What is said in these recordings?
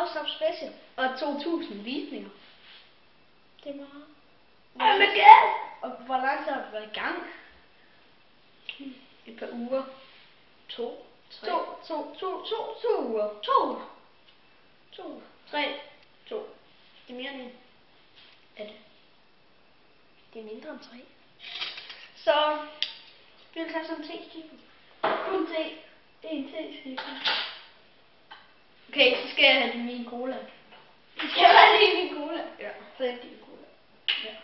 WhatsApp special. Og 2000 visninger. Det er meget. Oh my god! Og hvor lang tid har du været i gang? Et par uger. 2 uger. 2 uger. 3. 2. Det er mere end 1. Er det? Det er mindre end 3. Så vi vil tage sådan en te-skive. Kun te. Det er en te-skive. Okay, så skal jeg have min cola. Du skal have det i min cola. Ja, så er det din cola. Ja.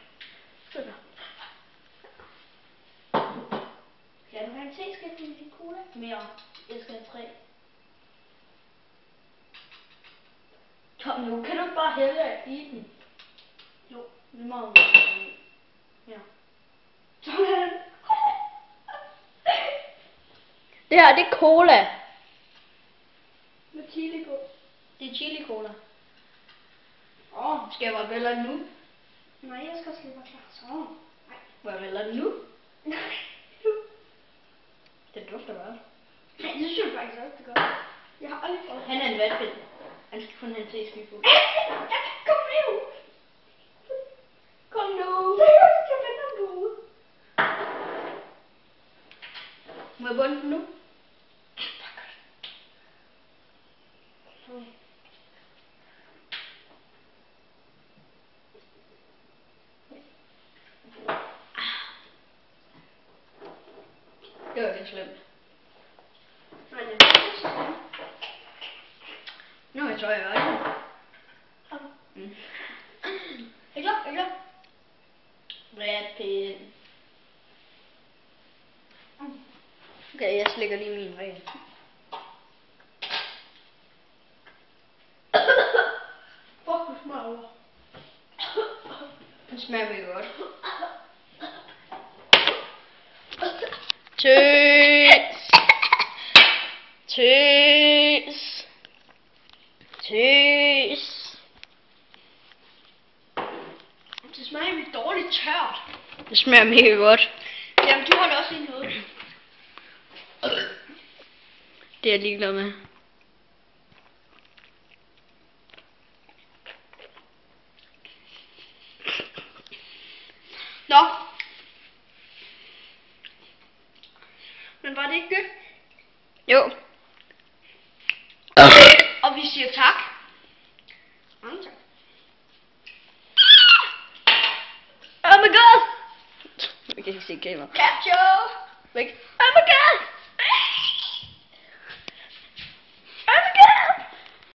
Sådan. Kan du have en te-skive til din cola? Mere. Jeg skal have 3. Kom nu, kan du ikke bare hælde i den? Jo, vi må ja. Sådan. Det her, det er cola. Med chili på. Det er chili cola. Skal jeg bare vælge nu? Nej, jeg skal slippe klar. Så. Nej. Må jeg vælge nu? Nej. Det dufter godt. Nej, det synes jeg faktisk også, det gør. Jeg har aldrig prøvet. Han er en vatpind. Han skal kun have en teskive på. Kom nu. Kom nu. Jeg venter nu. Må jeg bunde den nu? Det var lidt slemt. Nej, det er ikke så slemt. Nu har jeg tøj i øjnene. Er I klar? Vatpind. Okay, jeg slikker lige min ren. Fuck, det smager. Den smager mega godt. Tøs. Det smager egentlig dårligt tørt. Det smager mega godt. Jamen, du holder også i noget. Det er jeg ligeglad med. Nå. Men var det ikke det? Jo. Og vi siger tak. Mange tak. Oh my god! Jeg kan ikke se kamera. Capture! Væk.